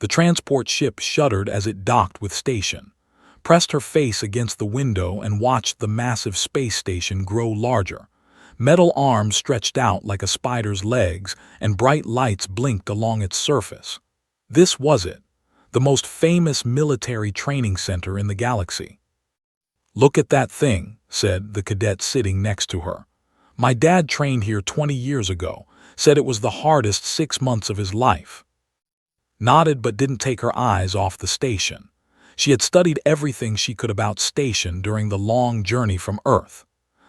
The transport ship shuddered as it docked with station, pressed her face against the window and watched the massive space station grow larger. Metal arms stretched out like a spider's legs, and bright lights blinked along its surface. This was it, the most famous military training center in the galaxy. "Look at that thing," said the cadet sitting next to her. "My dad trained here 20 years ago, said it was the hardest 6 months of his life." Nodded but didn't take her eyes off the station. She had studied everything she could about station during the long journey from Earth.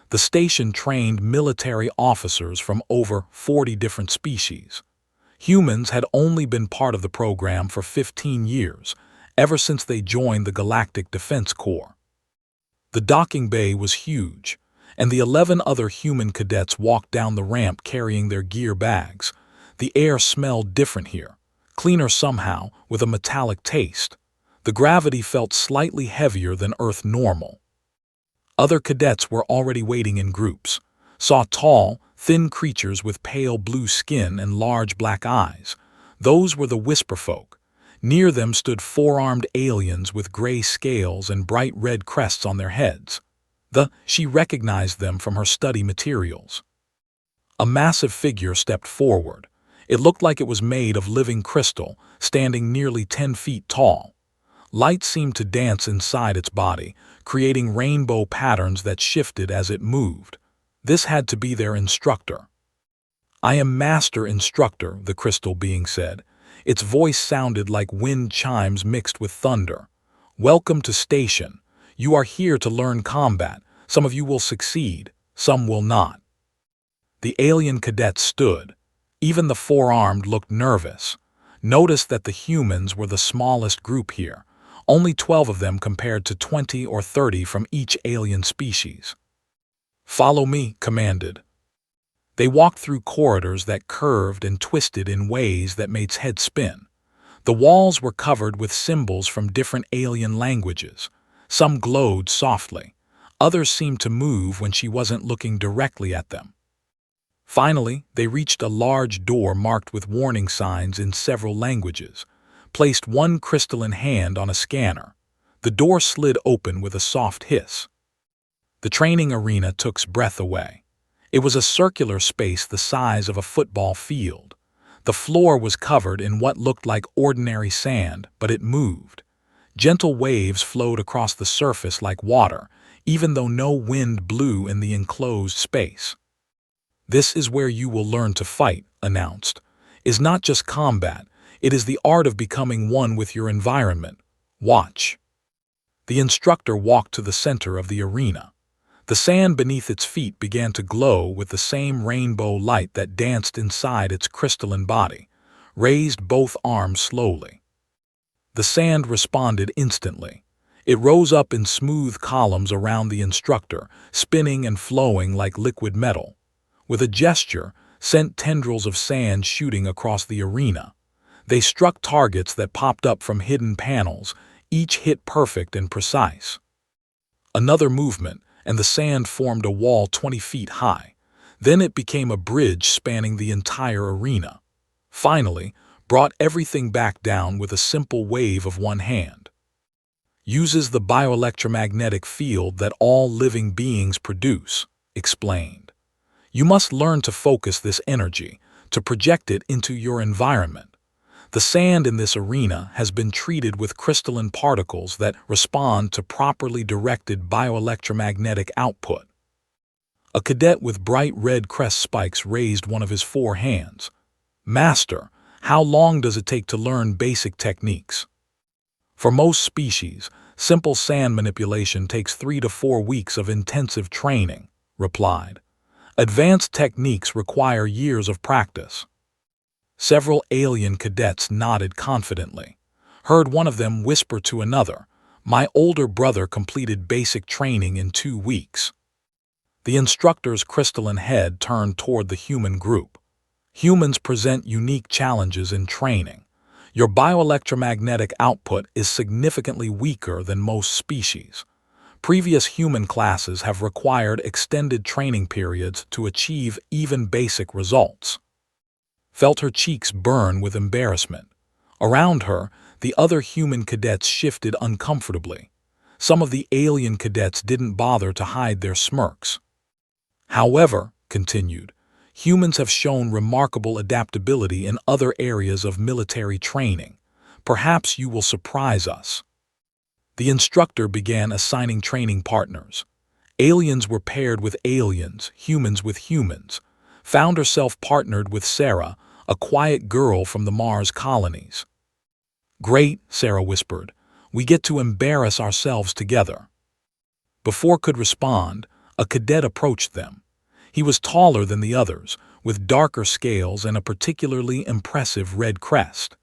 The station trained military officers from over 40 different species. Humans had only been part of the program for 15 years, ever since they joined the Galactic Defense Corps. The docking bay was huge, and the 11 other human cadets walked down the ramp carrying their gear bags. The air smelled different here, cleaner somehow, with a metallic taste. The gravity felt slightly heavier than Earth normal. Other cadets were already waiting in groups, saw tall, thin creatures with pale blue skin and large black eyes. Those were the Whisper Folk. Near them stood 4-armed aliens with gray scales and bright red crests on their heads. She recognized them from her study materials. A massive figure stepped forward. It looked like it was made of living crystal, standing nearly 10 feet tall. Light seemed to dance inside its body, creating rainbow patterns that shifted as it moved. This had to be their instructor. "I am Master Instructor," the crystal being said. Its voice sounded like wind chimes mixed with thunder. "Welcome to station. You are here to learn combat. Some of you will succeed, some will not." The alien cadets stood. Even the 4-armed looked nervous. Noticed that the humans were the smallest group here, only 12 of them compared to 20 or 30 from each alien species. "Follow me," commanded. They walked through corridors that curved and twisted in ways that made heads spin. The walls were covered with symbols from different alien languages. Some glowed softly. Others seemed to move when she wasn't looking directly at them. Finally, they reached a large door marked with warning signs in several languages, placed one crystalline hand on a scanner. The door slid open with a soft hiss. The training arena took breath away. It was a circular space the size of a football field. The floor was covered in what looked like ordinary sand, but it moved. Gentle waves flowed across the surface like water, even though no wind blew in the enclosed space. "This is where you will learn to fight," announced. "Is not just combat, it is the art of becoming one with your environment. Watch." The instructor walked to the center of the arena. The sand beneath its feet began to glow with the same rainbow light that danced inside its crystalline body. Raised both arms slowly. The sand responded instantly. It rose up in smooth columns around the instructor, spinning and flowing like liquid metal. With a gesture, sent tendrils of sand shooting across the arena. They struck targets that popped up from hidden panels, each hit perfect and precise. Another movement, and the sand formed a wall 20 feet high. Then it became a bridge spanning the entire arena. Finally, brought everything back down with a simple wave of one hand. "Uses the bioelectromagnetic field that all living beings produce," explained. "You must learn to focus this energy, to project it into your environment. The sand in this arena has been treated with crystalline particles that respond to properly directed bioelectromagnetic output." A cadet with bright red crest spikes raised one of his 4 hands. "Master, how long does it take to learn basic techniques?" "For most species, simple sand manipulation takes 3 to 4 weeks of intensive training," replied. "Advanced techniques require years of practice." Several alien cadets nodded confidently. Heard one of them whisper to another, "My older brother completed basic training in 2 weeks." The instructor's crystalline head turned toward the human group. "Humans present unique challenges in training. Your bioelectromagnetic output is significantly weaker than most species. Previous human classes have required extended training periods to achieve even basic results." Felt her cheeks burn with embarrassment. Around her, the other human cadets shifted uncomfortably. Some of the alien cadets didn't bother to hide their smirks. However, continued, humans have shown remarkable adaptability in other areas of military training. Perhaps you will surprise us. The instructor began assigning training partners. Aliens were paired with aliens, humans with humans. Found herself partnered with Sarah, a quiet girl from the Mars colonies. Great, Sarah whispered. We get to embarrass ourselves together. Before could respond, a cadet approached them. He was taller than the others, with darker scales and a particularly impressive red crest.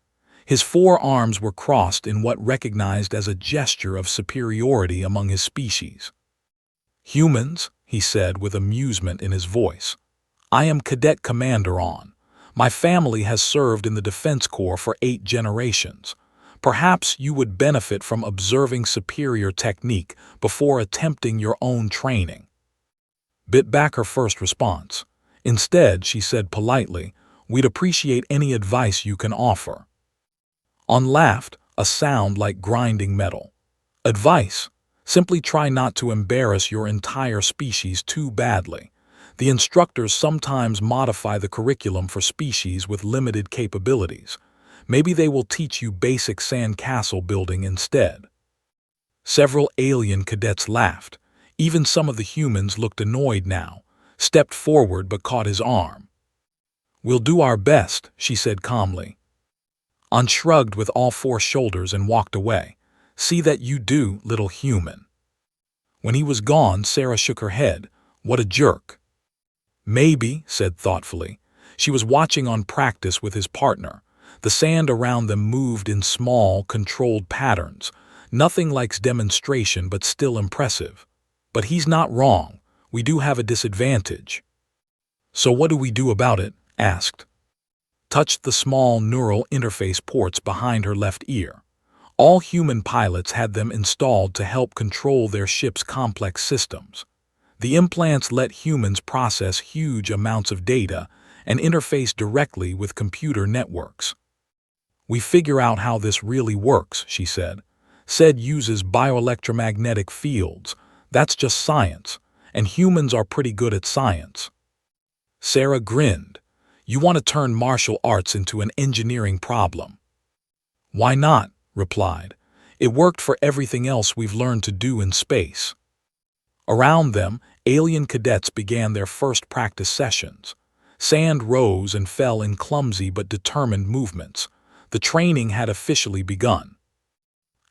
His forearms were crossed in what recognized as a gesture of superiority among his species. Humans, he said with amusement in his voice. I am Cadet Commander On. My family has served in the Defense Corps for 8 generations. Perhaps you would benefit from observing superior technique before attempting your own training. Bit back her first response. Instead, she said politely, we'd appreciate any advice you can offer. On laughed, a sound like grinding metal. Advice. Simply try not to embarrass your entire species too badly. The instructors sometimes modify the curriculum for species with limited capabilities. Maybe they will teach you basic sandcastle building instead. Several alien cadets laughed. Even some of the humans looked annoyed now, stepped forward but caught his arm. We'll do our best, she said calmly. On shrugged with all 4 shoulders and walked away. See that you do, little human. When he was gone, Sarah shook her head. What a jerk. Maybe, said thoughtfully. She was watching on practice with his partner. The sand around them moved in small, controlled patterns. Nothing like demonstration, but still impressive. But he's not wrong. We do have a disadvantage. So what do we do about it? Asked. Touched the small neural interface ports behind her left ear. All human pilots had them installed to help control their ship's complex systems. The implants let humans process huge amounts of data and interface directly with computer networks. We figure out how this really works, she said. Said uses bioelectromagnetic fields. That's just science, and humans are pretty good at science. Sarah grinned. You want to turn martial arts into an engineering problem. Why not? Replied. It worked for everything else we've learned to do in space. Around them, alien cadets began their first practice sessions. Sand rose and fell in clumsy but determined movements. The training had officially begun.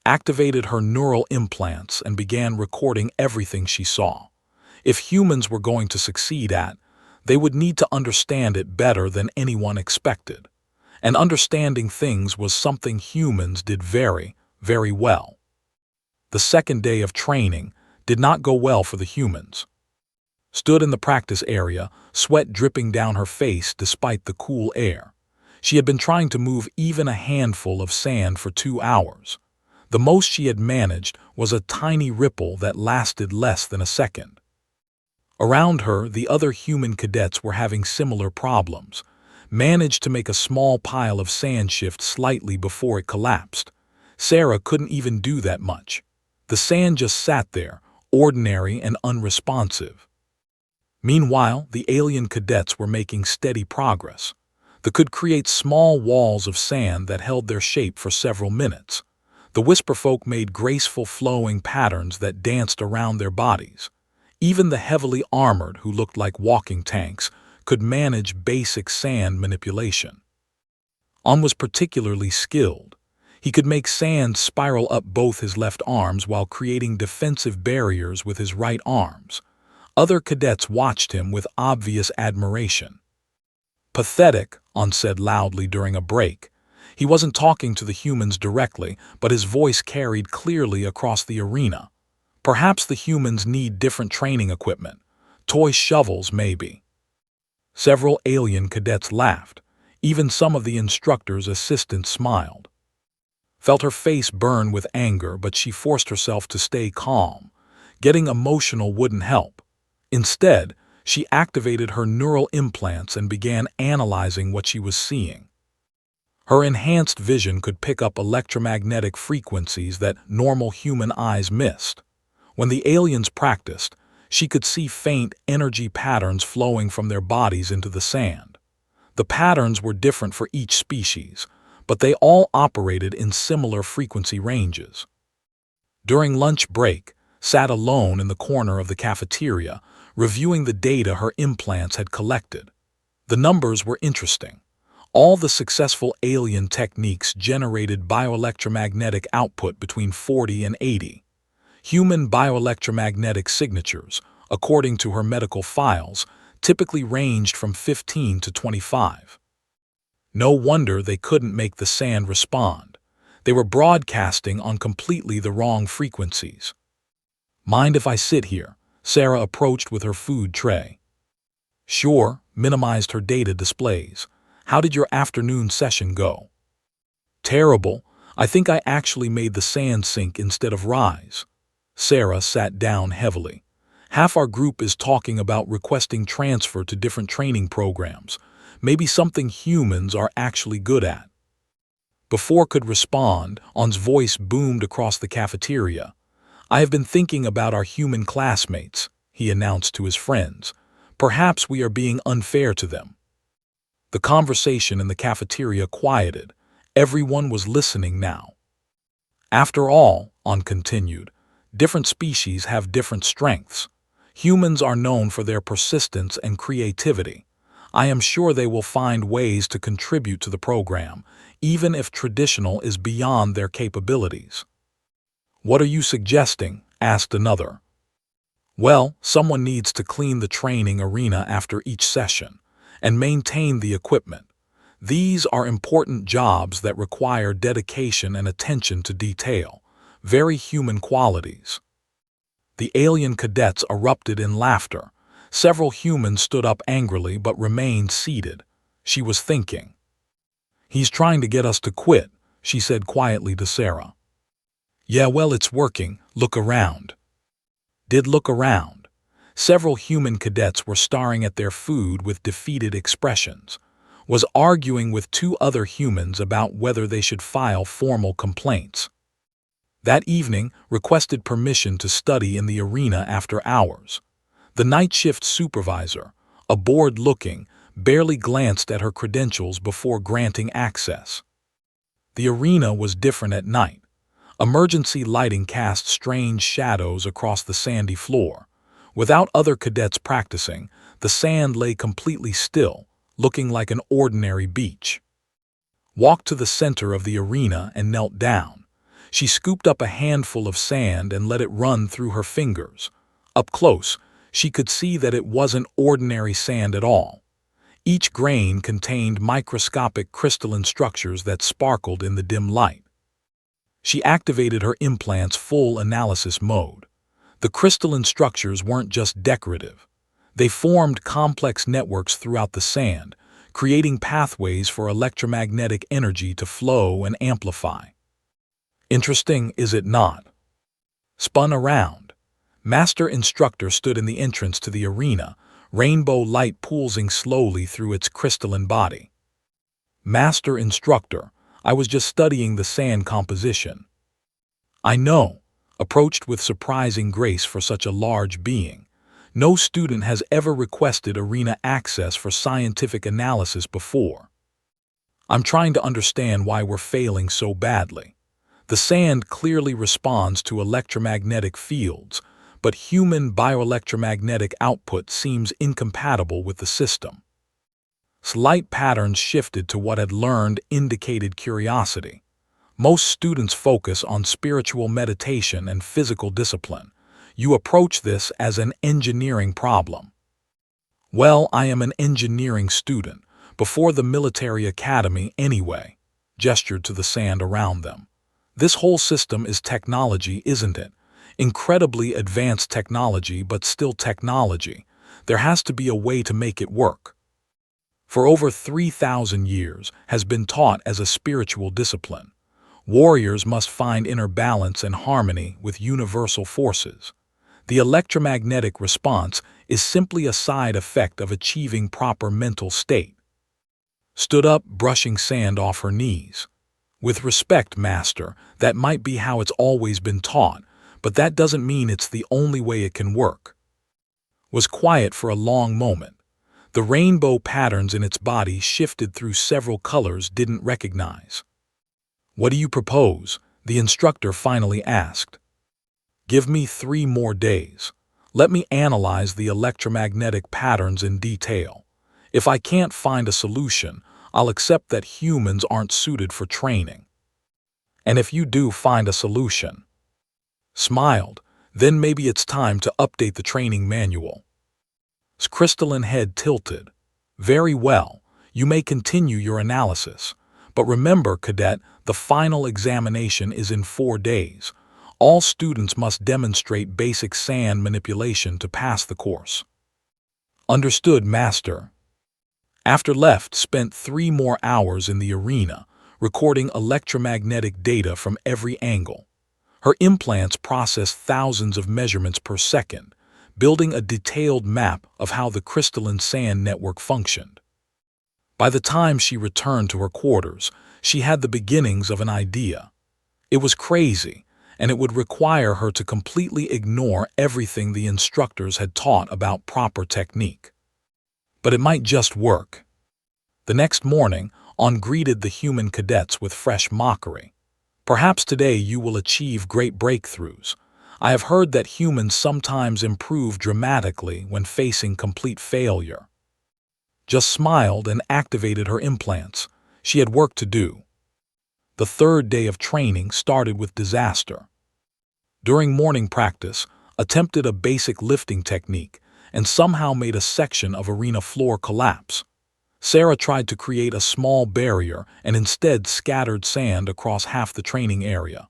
Activated her neural implants and began recording everything she saw. If humans were going to succeed they would need to understand it better than anyone expected. And understanding things was something humans did very, very well. The second day of training did not go well for the humans. Stood in the practice area, sweat dripping down her face despite the cool air. She had been trying to move even a handful of sand for 2 hours. The most she had managed was a tiny ripple that lasted less than a second. Around her, the other human cadets were having similar problems. Managed to make a small pile of sand shift slightly before it collapsed. Sarah couldn't even do that much. The sand just sat there, ordinary and unresponsive. Meanwhile, the alien cadets were making steady progress. They could create small walls of sand that held their shape for several minutes. The whisperfolk made graceful flowing patterns that danced around their bodies. Even the heavily armored, who looked like walking tanks, could manage basic sand manipulation. On was particularly skilled. He could make sand spiral up both his left arms while creating defensive barriers with his right arms. Other cadets watched him with obvious admiration. Pathetic, On said loudly during a break. He wasn't talking to the humans directly, but his voice carried clearly across the arena. Perhaps the humans need different training equipment. Toy shovels, maybe. Several alien cadets laughed. Even some of the instructor's assistants smiled. Felt her face burn with anger, but she forced herself to stay calm. Getting emotional wouldn't help. Instead, she activated her neural implants and began analyzing what she was seeing. Her enhanced vision could pick up electromagnetic frequencies that normal human eyes missed. When the aliens practiced, she could see faint energy patterns flowing from their bodies into the sand. The patterns were different for each species, but they all operated in similar frequency ranges. During lunch break, sat alone in the corner of the cafeteria, reviewing the data her implants had collected. The numbers were interesting. All the successful alien techniques generated bioelectromagnetic output between 40 and 80. Human bioelectromagnetic signatures, according to her medical files, typically ranged from 15 to 25. No wonder they couldn't make the sand respond. They were broadcasting on completely the wrong frequencies. "Mind if I sit here?" Sarah approached with her food tray. "Sure," minimized her data displays. "How did your afternoon session go?" "Terrible. I think I actually made the sand sink instead of rise." Sarah sat down heavily. "Half our group is talking about requesting transfer to different training programs. Maybe something humans are actually good at." Before could respond, On's voice boomed across the cafeteria. "I have been thinking about our human classmates," he announced to his friends. "Perhaps we are being unfair to them." The conversation in the cafeteria quieted. Everyone was listening now. "After all," On continued, "different species have different strengths. Humans are known for their persistence and creativity. I am sure they will find ways to contribute to the program, even if traditional is beyond their capabilities." "What are you suggesting?" asked another. "Well, someone needs to clean the training arena after each session and maintain the equipment. These are important jobs that require dedication and attention to detail, very human qualities." The alien cadets erupted in laughter. Several humans stood up angrily but remained seated. She was thinking. "He's trying to get us to quit," she said quietly to Sarah. "Yeah, well, it's working. Look around." Did look around. Several human cadets were staring at their food with defeated expressions. Was arguing with two other humans about whether they should file formal complaints. That evening, requested permission to study in the arena after hours. The night shift supervisor, a bored-looking, barely glanced at her credentials before granting access. The arena was different at night. Emergency lighting cast strange shadows across the sandy floor. Without other cadets practicing, the sand lay completely still, looking like an ordinary beach. Walked to the center of the arena and knelt down. She scooped up a handful of sand and let it run through her fingers. Up close, she could see that it wasn't ordinary sand at all. Each grain contained microscopic crystalline structures that sparkled in the dim light. She activated her implant's full analysis mode. The crystalline structures weren't just decorative. They formed complex networks throughout the sand, creating pathways for electromagnetic energy to flow and amplify. Interesting, is it not? Spun around. Master Instructor stood in the entrance to the arena, rainbow light pulsing slowly through its crystalline body. "Master Instructor, I was just studying the sand composition." "I know," approached with surprising grace for such a large being. "No student has ever requested arena access for scientific analysis before. I'm trying to understand why we're failing so badly. The sand clearly responds to electromagnetic fields, but human bioelectromagnetic output seems incompatible with the system." Slight patterns shifted to what had learned indicated curiosity. Most students focus on spiritual meditation and physical discipline. You approach this as an engineering problem. "Well, I am an engineering student, before the military academy anyway," gestured to the sand around them. "This whole system is technology, isn't it? Incredibly advanced technology, but still technology. There has to be a way to make it work. For over 3,000 years has been taught as a spiritual discipline. Warriors must find inner balance and harmony with universal forces. The electromagnetic response is simply a side effect of achieving proper mental state." stood up, brushing sand off her knees. "With respect, Master, that might be how it's always been taught, but that doesn't mean it's the only way it can work." Was quiet for a long moment. The rainbow patterns in its body shifted through several colors didn't recognize. "What do you propose?" the instructor finally asked. "Give me 3 more days. Let me analyze the electromagnetic patterns in detail. If I can't find a solution, I'll accept that humans aren't suited for training. And if you do find a solution," smiled, "then maybe it's time to update the training manual." His crystalline head tilted. "Very well, you may continue your analysis. But remember, Cadet, the final examination is in 4 days. All students must demonstrate basic sand manipulation to pass the course." "Understood, Master." After left, spent 3 more hours in the arena, recording electromagnetic data from every angle. Her implants processed thousands of measurements per second, building a detailed map of how the crystalline sand network functioned. By the time she returned to her quarters, she had the beginnings of an idea. It was crazy, and it would require her to completely ignore everything the instructors had taught about proper technique. But it might just work. The next morning, On greeted the human cadets with fresh mockery. "Perhaps today you will achieve great breakthroughs. I have heard that humans sometimes improve dramatically when facing complete failure." Just smiled and activated her implants. She had work to do. The 3rd day of training started with disaster. During morning practice, attempted a basic lifting technique and somehow made a section of arena floor collapse. Sarah tried to create a small barrier and instead scattered sand across half the training area.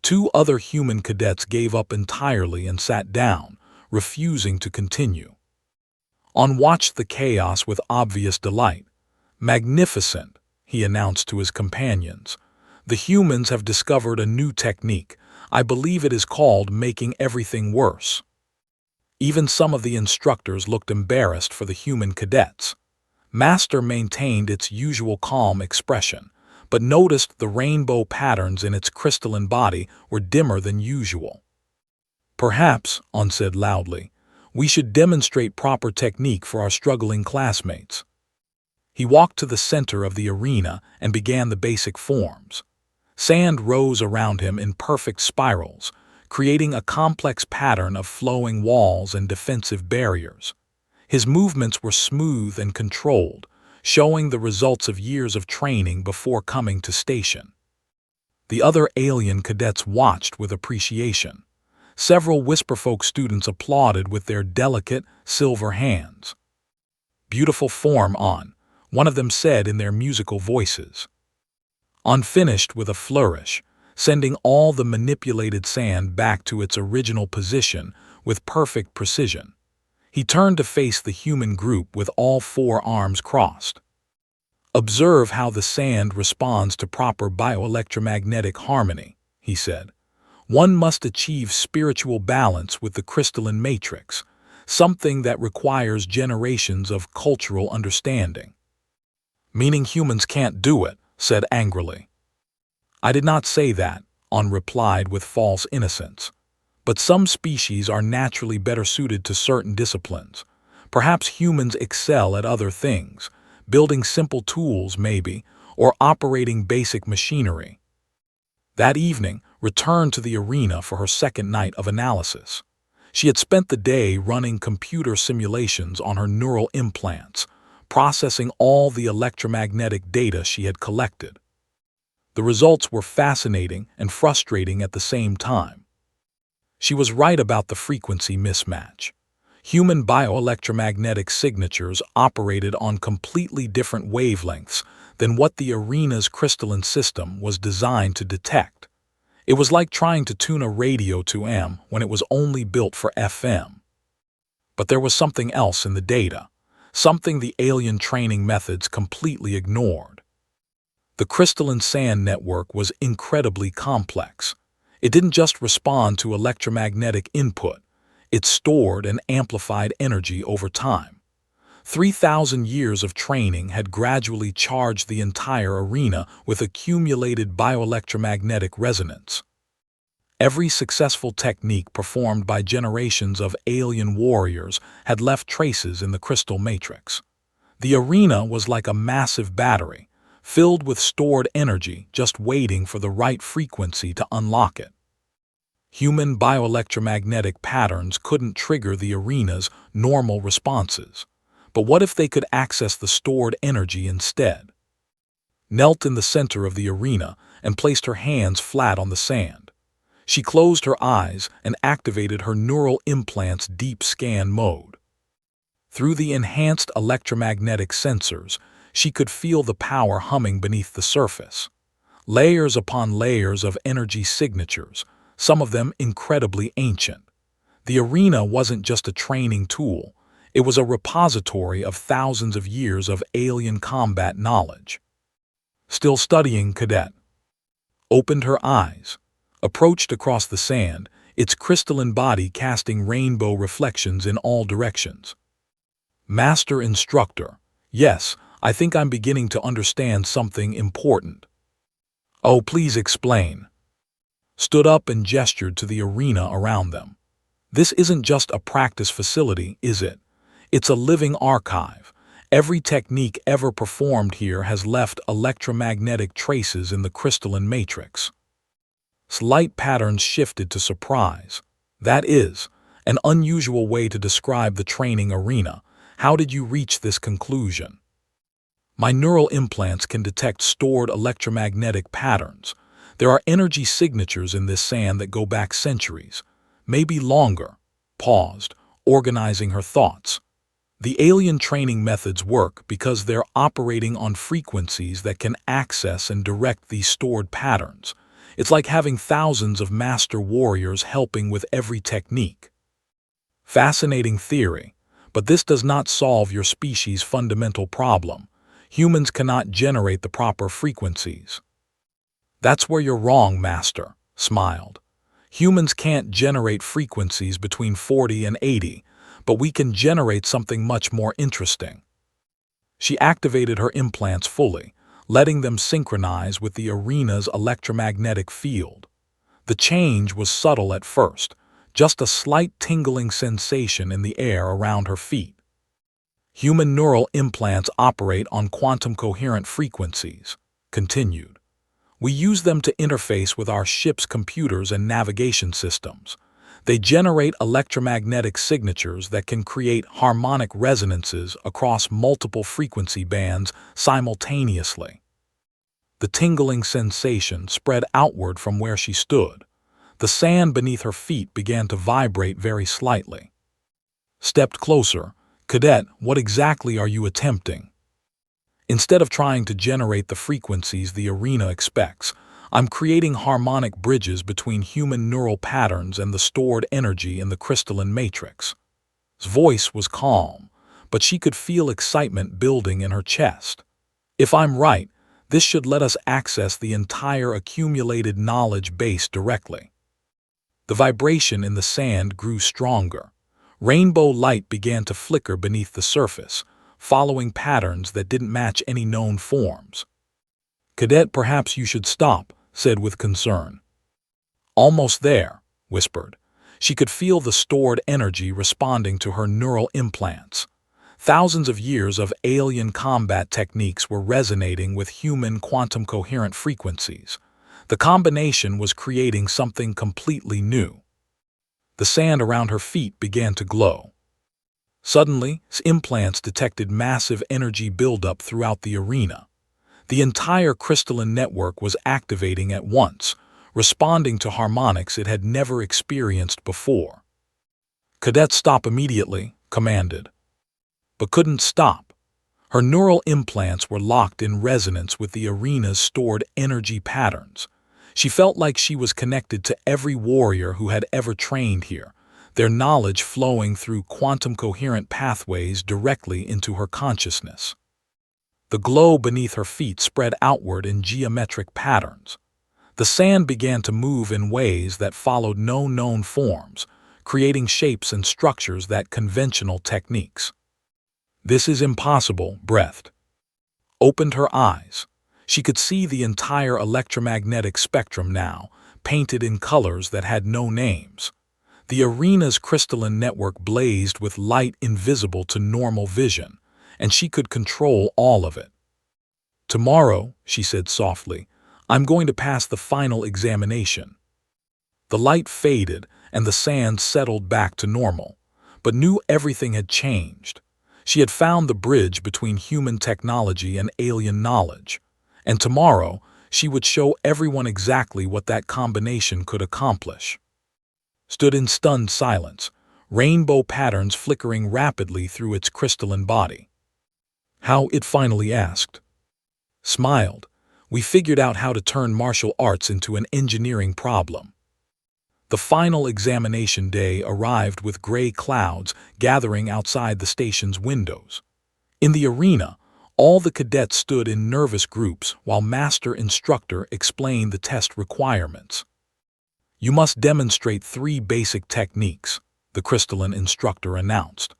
2 other human cadets gave up entirely and sat down, refusing to continue. On watched the chaos with obvious delight. "Magnificent," he announced to his companions. "The humans have discovered a new technique. I believe it is called making everything worse." Even some of the instructors looked embarrassed for the human cadets. Master maintained its usual calm expression, but noticed the rainbow patterns in its crystalline body were dimmer than usual. "Perhaps," On said loudly, "we should demonstrate proper technique for our struggling classmates." He walked to the center of the arena and began the basic forms. Sand rose around him in perfect spirals, creating a complex pattern of flowing walls and defensive barriers. His movements were smooth and controlled, showing the results of years of training before coming to station. The other alien cadets watched with appreciation. Several Whisperfolk students applauded with their delicate, silver hands. "Beautiful form, On," one of them said in their musical voices. On finished with a flourish, sending all the manipulated sand back to its original position with perfect precision. He turned to face the human group with all 4 arms crossed. "Observe how the sand responds to proper bioelectromagnetic harmony," he said. "One must achieve spiritual balance with the crystalline matrix, something that requires generations of cultural understanding." "Meaning humans can't do it," said angrily. "I did not say that," On replied with false innocence. "But some species are naturally better suited to certain disciplines. Perhaps humans excel at other things, building simple tools maybe, or operating basic machinery." That evening, returned to the arena for her 2nd night of analysis. She had spent the day running computer simulations on her neural implants, processing all the electromagnetic data she had collected. The results were fascinating and frustrating at the same time. She was right about the frequency mismatch. Human bioelectromagnetic signatures operated on completely different wavelengths than what the arena's crystalline system was designed to detect. It was like trying to tune a radio to AM when it was only built for FM. But there was something else in the data, something the alien training methods completely ignored. The crystalline sand network was incredibly complex. It didn't just respond to electromagnetic input, it stored and amplified energy over time. 3,000 years of training had gradually charged the entire arena with accumulated bioelectromagnetic resonance. Every successful technique performed by generations of alien warriors had left traces in the crystal matrix. The arena was like a massive battery, filled with stored energy just waiting for the right frequency to unlock it. Human bioelectromagnetic patterns couldn't trigger the arena's normal responses. But what if they could access the stored energy instead? Knelt in the center of the arena and placed her hands flat on the sand. She closed her eyes and activated her neural implant's deep scan mode. Through the enhanced electromagnetic sensors, she could feel the power humming beneath the surface. Layers upon layers of energy signatures, some of them incredibly ancient. The arena wasn't just a training tool, it was a repository of thousands of years of alien combat knowledge. Still studying, Cadet opened her eyes, approached across the sand, its crystalline body casting rainbow reflections in all directions. Master Instructor, yes, I think I'm beginning to understand something important. Oh, please explain. Stood up and gestured to the arena around them. This isn't just a practice facility, is it? It's a living archive. Every technique ever performed here has left electromagnetic traces in the crystalline matrix. Slight patterns shifted to surprise. That is an unusual way to describe the training arena. How did you reach this conclusion? My neural implants can detect stored electromagnetic patterns. There are energy signatures in this sand that go back centuries, maybe longer. Paused, organizing her thoughts. The alien training methods work because they're operating on frequencies that can access and direct these stored patterns. It's like having thousands of master warriors helping with every technique. Fascinating theory, but this does not solve your species' fundamental problem. Humans cannot generate the proper frequencies. That's where you're wrong, Master, smiled. Humans can't generate frequencies between 40 and 80, but we can generate something much more interesting. She activated her implants fully, letting them synchronize with the arena's electromagnetic field. The change was subtle at first, just a slight tingling sensation in the air around her feet. Human neural implants operate on quantum-coherent frequencies, continued. We use them to interface with our ship's computers and navigation systems. They generate electromagnetic signatures that can create harmonic resonances across multiple frequency bands simultaneously. The tingling sensation spread outward from where she stood. The sand beneath her feet began to vibrate very slightly. Stepped closer. Cadet, what exactly are you attempting? Instead of trying to generate the frequencies the arena expects, I'm creating harmonic bridges between human neural patterns and the stored energy in the crystalline matrix. His voice was calm, but she could feel excitement building in her chest. If I'm right, this should let us access the entire accumulated knowledge base directly. The vibration in the sand grew stronger. Rainbow light began to flicker beneath the surface, following patterns that didn't match any known forms. Cadet, perhaps you should stop, said with concern. Almost there, whispered. She could feel the stored energy responding to her neural implants. Thousands of years of alien combat techniques were resonating with human quantum-coherent frequencies. The combination was creating something completely new. The sand around her feet began to glow. Suddenly, implants detected massive energy buildup throughout the arena. The entire crystalline network was activating at once, responding to harmonics it had never experienced before. Cadet, stop immediately, commanded. But couldn't stop. Her neural implants were locked in resonance with the arena's stored energy patterns. She felt like she was connected to every warrior who had ever trained here, their knowledge flowing through quantum-coherent pathways directly into her consciousness. The glow beneath her feet spread outward in geometric patterns. The sand began to move in ways that followed no known forms, creating shapes and structures that conventional techniques "This is impossible," breathed. Opened her eyes. She could see the entire electromagnetic spectrum now, painted in colors that had no names. The arena's crystalline network blazed with light invisible to normal vision, and she could control all of it. "Tomorrow," she said softly, "I'm going to pass the final examination." The light faded and the sand settled back to normal, but knew everything had changed. She had found the bridge between human technology and alien knowledge, and tomorrow she would show everyone exactly what that combination could accomplish. Stood in stunned silence, rainbow patterns flickering rapidly through its crystalline body. "How?" it finally asked. Smiled. "We figured out how to turn martial arts into an engineering problem." The final examination day arrived with gray clouds gathering outside the station's windows. In the arena, all the cadets stood in nervous groups while Master Instructor explained the test requirements. "You must demonstrate 3 basic techniques," the crystalline instructor announced.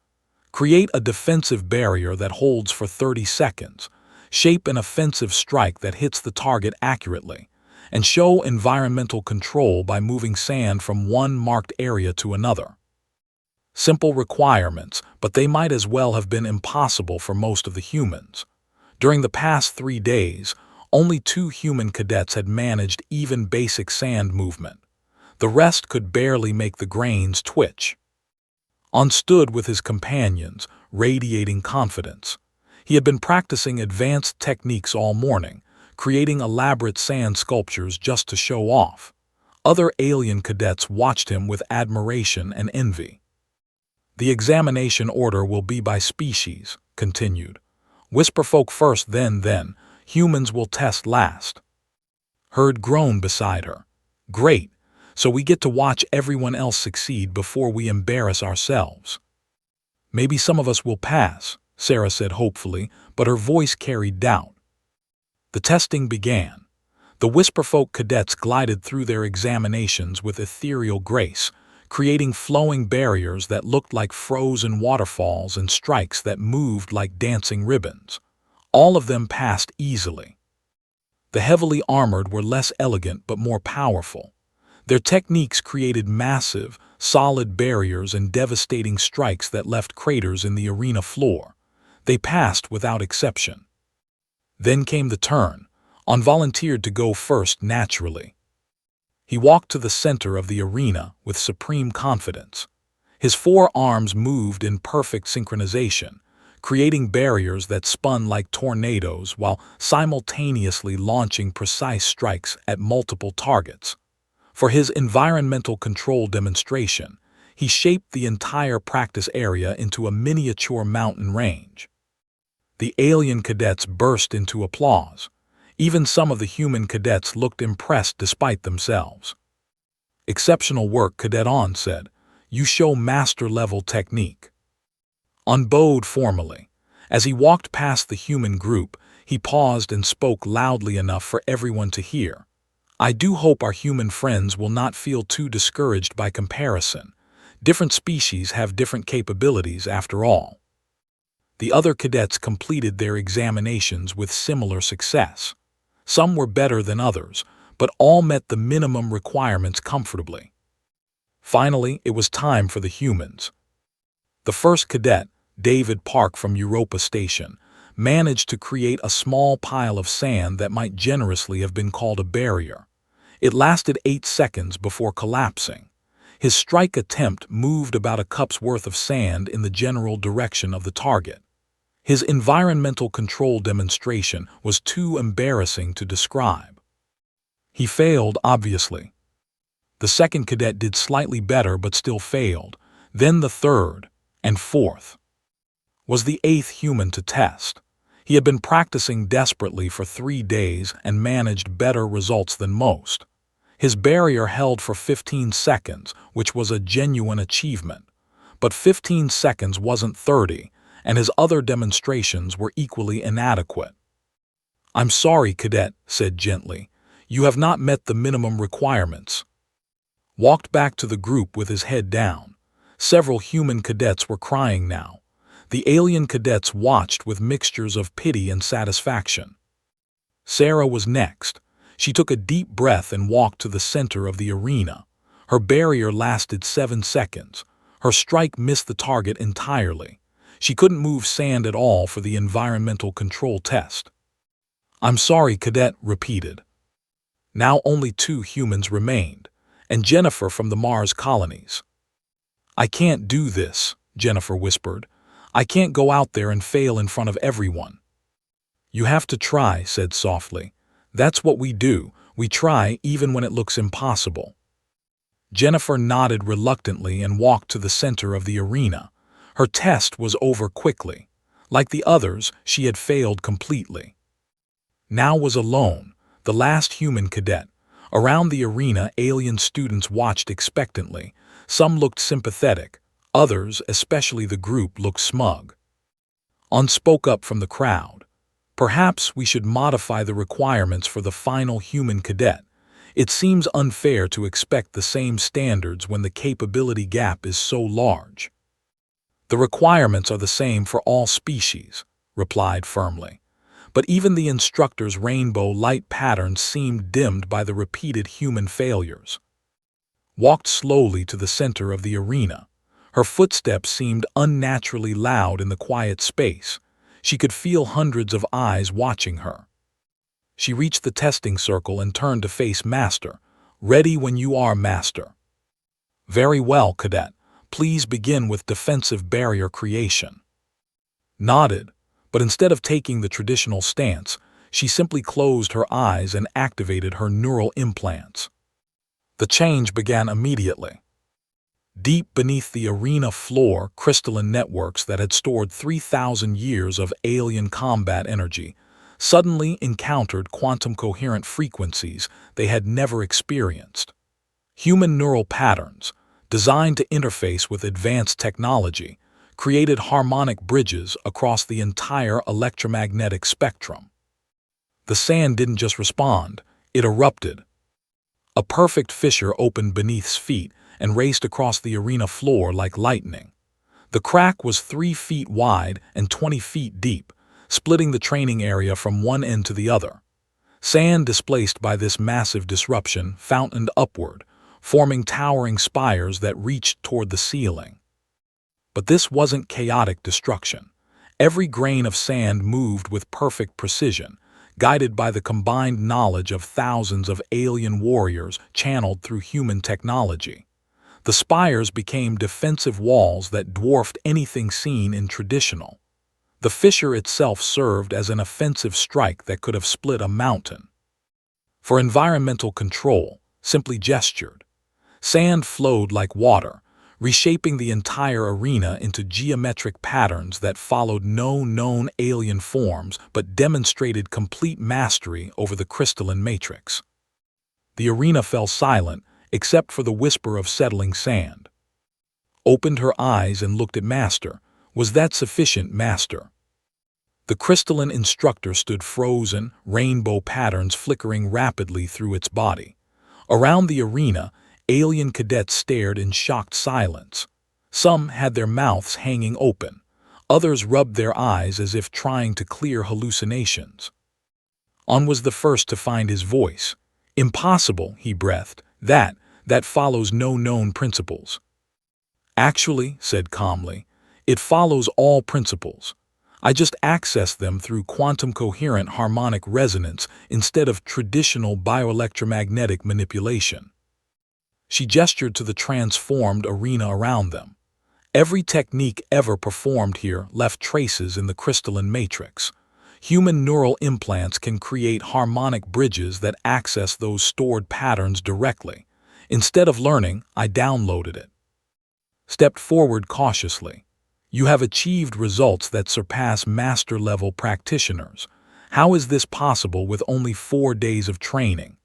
"Create a defensive barrier that holds for 30 seconds, shape an offensive strike that hits the target accurately, and show environmental control by moving sand from one marked area to another." Simple requirements, but they might as well have been impossible for most of the humans. During the past 3 days, only 2 human cadets had managed even basic sand movement. The rest could barely make the grains twitch. On stood with his companions, radiating confidence. He had been practicing advanced techniques all morning, creating elaborate sand sculptures just to show off. Other alien cadets watched him with admiration and envy. "The examination order will be by species," continued. "Whisperfolk first, then, humans will test last." Heard groan beside her. "Great, so we get to watch everyone else succeed before we embarrass ourselves." "Maybe some of us will pass," Sarah said hopefully, but her voice carried doubt. The testing began. The Whisperfolk cadets glided through their examinations with ethereal grace, creating flowing barriers that looked like frozen waterfalls and strikes that moved like dancing ribbons. All of them passed easily. The heavily armored were less elegant but more powerful. Their techniques created massive, solid barriers and devastating strikes that left craters in the arena floor. They passed without exception. Then came the turn. On volunteered to go first naturally. He walked to the center of the arena with supreme confidence. His 4 arms moved in perfect synchronization, creating barriers that spun like tornadoes while simultaneously launching precise strikes at multiple targets. For his environmental control demonstration, he shaped the entire practice area into a miniature mountain range. The alien cadets burst into applause. Even some of the human cadets looked impressed despite themselves. "Exceptional work," Cadet On said. "You show master-level technique." On bowed formally. As he walked past the human group, he paused and spoke loudly enough for everyone to hear. "I do hope our human friends will not feel too discouraged by comparison. Different species have different capabilities after all." The other cadets completed their examinations with similar success. Some were better than others, but all met the minimum requirements comfortably. Finally, it was time for the humans. The first cadet, David Park from Europa Station, managed to create a small pile of sand that might generously have been called a barrier. It lasted 8 seconds before collapsing. His strike attempt moved about a cup's worth of sand in the general direction of the target. His environmental control demonstration was too embarrassing to describe. He failed, obviously. The second cadet did slightly better but still failed, then the third, and fourth. Was the 8th human to test. He had been practicing desperately for 3 days and managed better results than most. His barrier held for 15 seconds, which was a genuine achievement. But 15 seconds wasn't 30, and his other demonstrations were equally inadequate. "I'm sorry, Cadet," said gently. "You have not met the minimum requirements." Walked back to the group with his head down. Several human cadets were crying now. The alien cadets watched with mixtures of pity and satisfaction. Sarah was next. She took a deep breath and walked to the center of the arena. Her barrier lasted 7 seconds. Her strike missed the target entirely. She couldn't move sand at all for the environmental control test. "I'm sorry," Cadet repeated. Now only 2 humans remained, and Jennifer from the Mars colonies. "I can't do this," Jennifer whispered. "I can't go out there and fail in front of everyone." "You have to try," said softly. "That's what we do. We try even when it looks impossible." Jennifer nodded reluctantly and walked to the center of the arena. Her test was over quickly. Like the others, she had failed completely. Now was alone, the last human cadet. Around the arena, alien students watched expectantly. Some looked sympathetic. Others, especially the group, looked smug. One spoke up from the crowd. "Perhaps we should modify the requirements for the final human cadet. It seems unfair to expect the same standards when the capability gap is so large." "The requirements are the same for all species," replied firmly. But even the instructor's rainbow light patterns seemed dimmed by the repeated human failures. Walked slowly to the center of the arena. Her footsteps seemed unnaturally loud in the quiet space. She could feel hundreds of eyes watching her. She reached the testing circle and turned to face Master. "Ready when you are, Master." "Very well, Cadet. Please begin with defensive barrier creation." Nodded, but instead of taking the traditional stance, she simply closed her eyes and activated her neural implants. The change began immediately. Deep beneath the arena floor, crystalline networks that had stored 3,000 years of alien combat energy suddenly encountered quantum-coherent frequencies they had never experienced. Human neural patterns, designed to interface with advanced technology, created harmonic bridges across the entire electromagnetic spectrum. The sand didn't just respond, it erupted. A perfect fissure opened beneath feet and raced across the arena floor like lightning. The crack was 3 feet wide and 20 feet deep, splitting the training area from one end to the other. Sand displaced by this massive disruption fountained upward, forming towering spires that reached toward the ceiling. But this wasn't chaotic destruction. Every grain of sand moved with perfect precision, guided by the combined knowledge of thousands of alien warriors channeled through human technology. The spires became defensive walls that dwarfed anything seen in traditional. The fissure itself served as an offensive strike that could have split a mountain. For environmental control, simply gestured. Sand flowed like water, reshaping the entire arena into geometric patterns that followed no known alien forms but demonstrated complete mastery over the crystalline matrix. The arena fell silent, except for the whisper of settling sand. Opened her eyes and looked at Master. Was that sufficient, Master? The crystalline instructor stood frozen, rainbow patterns flickering rapidly through its body. Around the arena, alien cadets stared in shocked silence. Some had their mouths hanging open. Others rubbed their eyes as if trying to clear hallucinations. On was the first to find his voice. "Impossible," he breathed. That follows no known principles." "Actually," said calmly, "it follows all principles. I just access them through quantum-coherent harmonic resonance instead of traditional bioelectromagnetic manipulation." She gestured to the transformed arena around them. Every technique ever performed here left traces in the crystalline matrix. Human neural implants can create harmonic bridges that access those stored patterns directly. Instead of learning, I downloaded it. Stepped forward cautiously. "You have achieved results that surpass master-level practitioners. How is this possible with only 4 days of training?"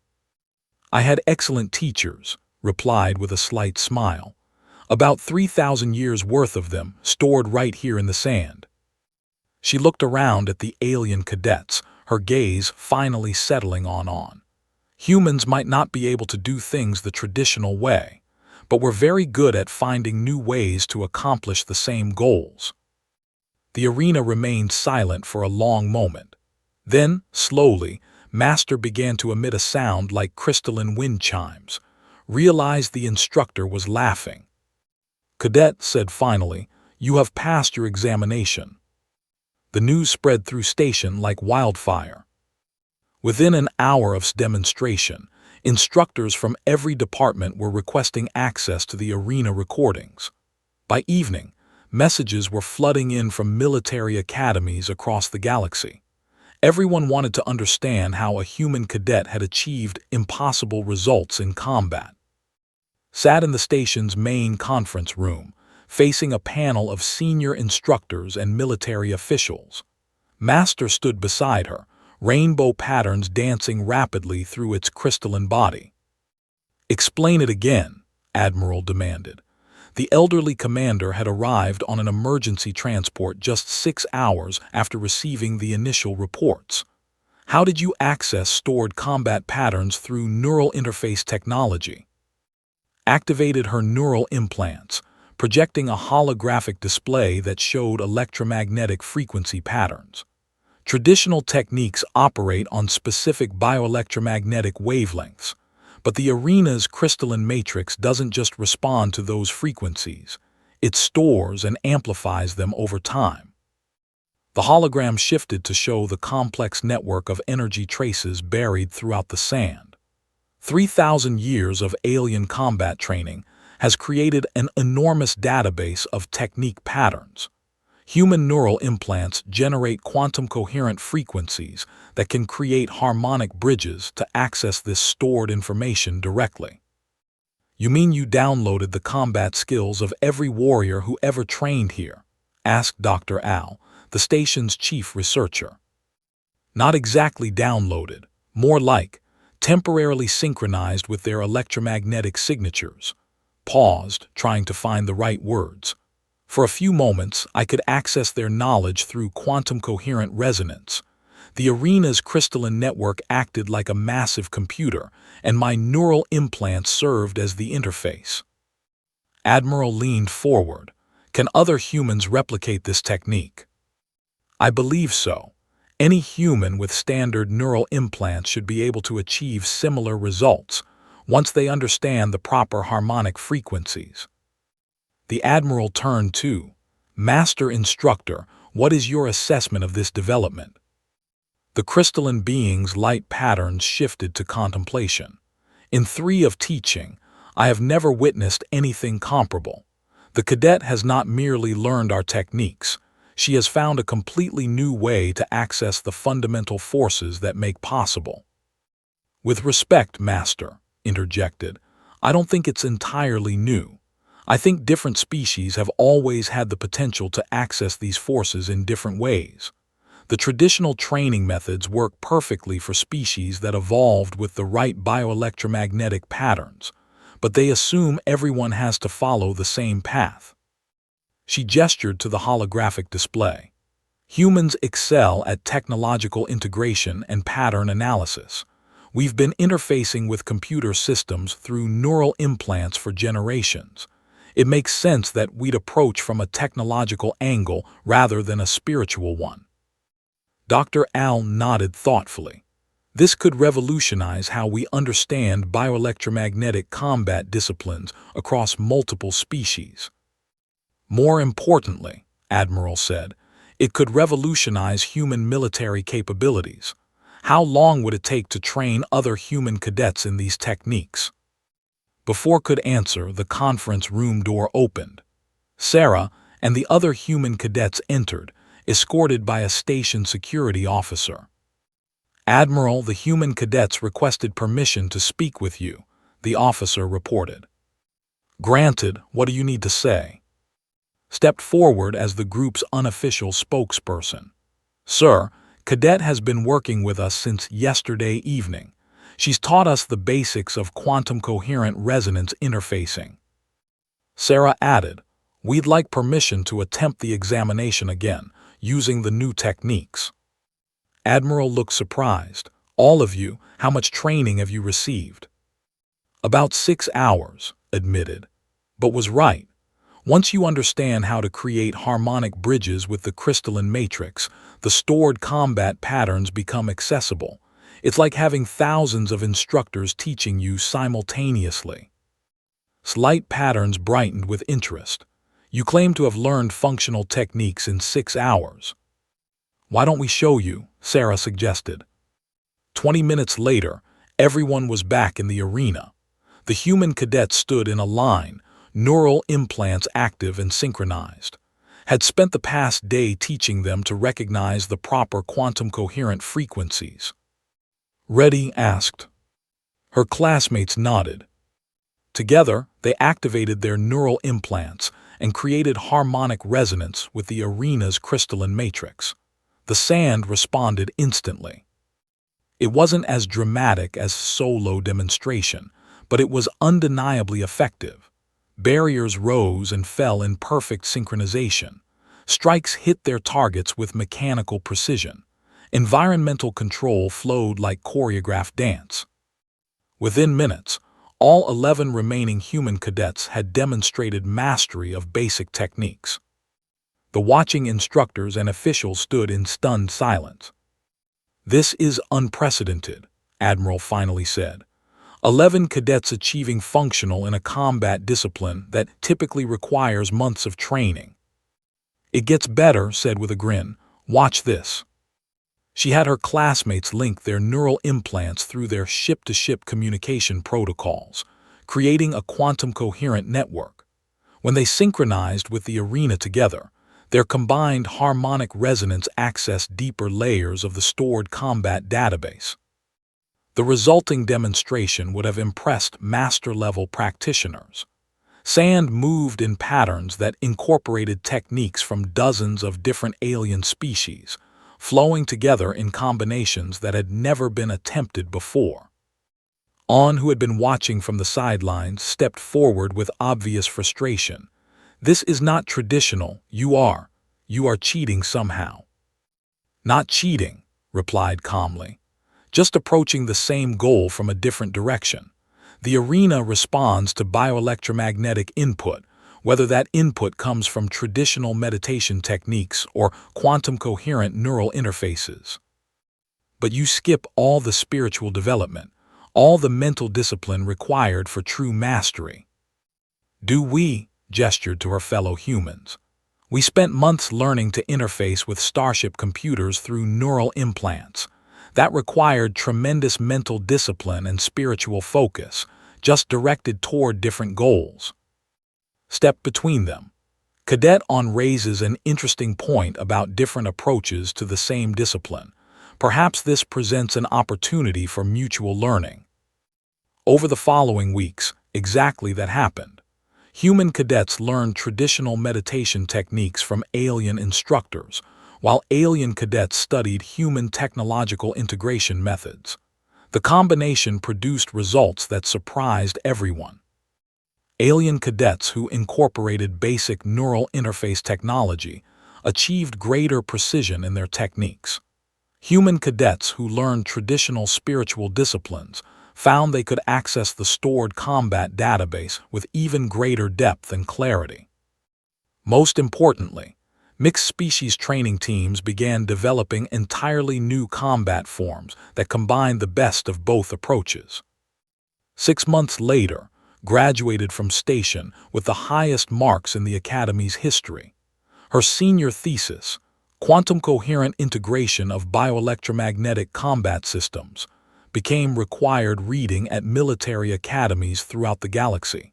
"I had excellent teachers," replied with a slight smile. "About 3,000 years worth of them, stored right here in the sand." She looked around at the alien cadets, her gaze finally settling on. Humans might not be able to do things the traditional way, but were very good at finding new ways to accomplish the same goals. The arena remained silent for a long moment. Then, slowly, Master began to emit a sound like crystalline wind chimes. Realized the instructor was laughing. "Cadet," said finally, "you have passed your examination." The news spread through station like wildfire. Within an hour of demonstration, instructors from every department were requesting access to the arena recordings. By evening, messages were flooding in from military academies across the galaxy. Everyone wanted to understand how a human cadet had achieved impossible results in combat. Sat in the station's main conference room, facing a panel of senior instructors and military officials. Master stood beside her, rainbow patterns dancing rapidly through its crystalline body. "Explain it again," Admiral demanded. The elderly commander had arrived on an emergency transport just 6 hours after receiving the initial reports. "How did you access stored combat patterns through neural interface technology?" Activated her neural implants, projecting a holographic display that showed electromagnetic frequency patterns. Traditional techniques operate on specific bioelectromagnetic wavelengths, but the arena's crystalline matrix doesn't just respond to those frequencies. It stores and amplifies them over time. The hologram shifted to show the complex network of energy traces buried throughout the sand. 3,000 years of alien combat training has created an enormous database of technique patterns. Human neural implants generate quantum-coherent frequencies that can create harmonic bridges to access this stored information directly. "You mean you downloaded the combat skills of every warrior who ever trained here?" asked Dr. Al, the station's chief researcher. "Not exactly downloaded, more like temporarily synchronized with their electromagnetic signatures." Paused, trying to find the right words. "For a few moments, I could access their knowledge through quantum-coherent resonance. The arena's crystalline network acted like a massive computer, and my neural implants served as the interface." Admiral leaned forward. "Can other humans replicate this technique?" "I believe so. Any human with standard neural implants should be able to achieve similar results, once they understand the proper harmonic frequencies." The Admiral turned to, "Master Instructor, what is your assessment of this development?" The crystalline being's light patterns shifted to contemplation. "In 3 of teaching, I have never witnessed anything comparable. The cadet has not merely learned our techniques, she has found a completely new way to access the fundamental forces that make possible." "With respect, Master," interjected, "I don't think it's entirely new. I think different species have always had the potential to access these forces in different ways. The traditional training methods work perfectly for species that evolved with the right bioelectromagnetic patterns, but they assume everyone has to follow the same path." She gestured to the holographic display. "Humans excel at technological integration and pattern analysis. We've been interfacing with computer systems through neural implants for generations. It makes sense that we'd approach from a technological angle rather than a spiritual one." Dr. Al nodded thoughtfully. "This could revolutionize how we understand bioelectromagnetic combat disciplines across multiple species." "More importantly," Admiral said, "it could revolutionize human military capabilities. How long would it take to train other human cadets in these techniques?" Before could answer, the conference room door opened. Sarah and the other human cadets entered, escorted by a station security officer. "Admiral, the human cadets requested permission to speak with you," the officer reported. "Granted, what do you need to say?" Stepped forward as the group's unofficial spokesperson. "Sir, Cadet has been working with us since yesterday evening. She's taught us the basics of quantum-coherent resonance interfacing." Sarah added, "We'd like permission to attempt the examination again, using the new techniques." Admiral looked surprised. "All of you, how much training have you received?" "About 6 hours," admitted, but was right. Once you understand how to create harmonic bridges with the crystalline matrix, the stored combat patterns become accessible. It's like having thousands of instructors teaching you simultaneously. Slight patterns brightened with interest. You claim to have learned functional techniques in 6 hours. Why don't we show you? Sarah suggested. 20 minutes later, everyone was back in the arena. The human cadets stood in a line, neural implants active and synchronized. Had spent the past day teaching them to recognize the proper quantum coherent frequencies. Ready? Asked. Her classmates nodded. Together, they activated their neural implants and created harmonic resonance with the arena's crystalline matrix. The sand responded instantly. It wasn't as dramatic as solo demonstration, but it was undeniably effective. Barriers rose and fell in perfect synchronization. Strikes hit their targets with mechanical precision. Environmental control flowed like choreographed dance. Within minutes, all 11 remaining human cadets had demonstrated mastery of basic techniques. The watching instructors and officials stood in stunned silence. "This is unprecedented," Admiral finally said. 11 cadets achieving functional in a combat discipline that typically requires months of training. "It gets better," said with a grin. "Watch this." She had her classmates link their neural implants through their ship-to-ship communication protocols, creating a quantum coherent network. When they synchronized with the arena together, their combined harmonic resonance accessed deeper layers of the stored combat database. The resulting demonstration would have impressed master-level practitioners. Sand moved in patterns that incorporated techniques from dozens of different alien species, flowing together in combinations that had never been attempted before. On, who had been watching from the sidelines, stepped forward with obvious frustration. "This is not traditional. You are cheating somehow." "Not cheating," replied calmly. "Just approaching the same goal from a different direction. The arena responds to bioelectromagnetic input, whether that input comes from traditional meditation techniques or quantum coherent neural interfaces. But you skip all the spiritual development, all the mental discipline required for true mastery." "Do we?" gestured to her fellow humans. "We spent months learning to interface with Starship computers through neural implants. That required tremendous mental discipline and spiritual focus, just directed toward different goals." Step between them. Cadet On raises an interesting point about different approaches to the same discipline. Perhaps this presents an opportunity for mutual learning. Over the following weeks, exactly that happened. Human cadets learned traditional meditation techniques from alien instructors, while alien cadets studied human technological integration methods. The combination produced results that surprised everyone. Alien cadets who incorporated basic neural interface technology achieved greater precision in their techniques. Human cadets who learned traditional spiritual disciplines found they could access the stored combat database with even greater depth and clarity. Most importantly, mixed species training teams began developing entirely new combat forms that combined the best of both approaches. 6 months later, graduated from station with the highest marks in the Academy's history. Her senior thesis, Quantum Coherent Integration of Bioelectromagnetic Combat Systems, became required reading at military academies throughout the galaxy.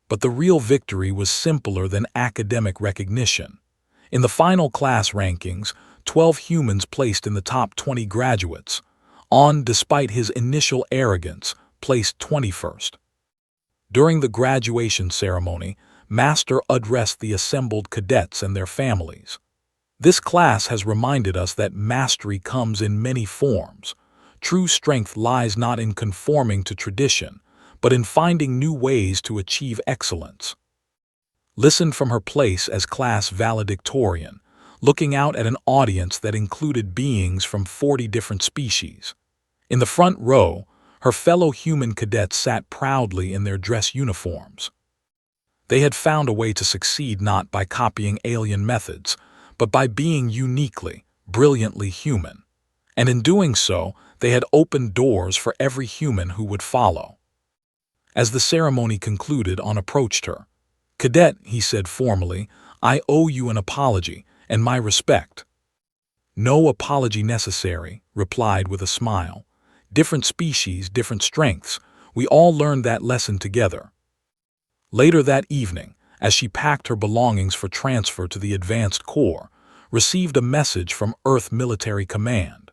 But the real victory was simpler than academic recognition. In the final class rankings, 12 humans placed in the top 20 graduates. On, despite his initial arrogance, placed 21st. During the graduation ceremony, Master addressed the assembled cadets and their families. "This class has reminded us that mastery comes in many forms. True strength lies not in conforming to tradition, but in finding new ways to achieve excellence." Listened from her place as class valedictorian, looking out at an audience that included beings from 40 different species. In the front row, her fellow human cadets sat proudly in their dress uniforms. They had found a way to succeed not by copying alien methods, but by being uniquely, brilliantly human. And in doing so, they had opened doors for every human who would follow. As the ceremony concluded, On approached her. "Cadet," he said formally, "I owe you an apology and my respect." "No apology necessary," replied with a smile. "Different species, different strengths. We all learned that lesson together." Later that evening, as she packed her belongings for transfer to the Advanced Corps, received a message from Earth Military Command.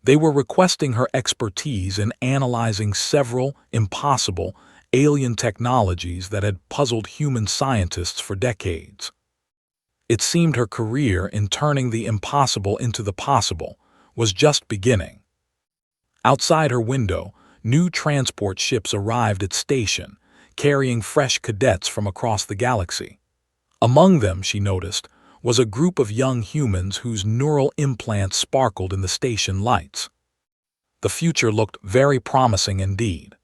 They were requesting her expertise in analyzing several impossible alien technologies that had puzzled human scientists for decades. It seemed her career in turning the impossible into the possible was just beginning. Outside her window, new transport ships arrived at station, carrying fresh cadets from across the galaxy. Among them, she noticed, was a group of young humans whose neural implants sparkled in the station lights. The future looked very promising indeed.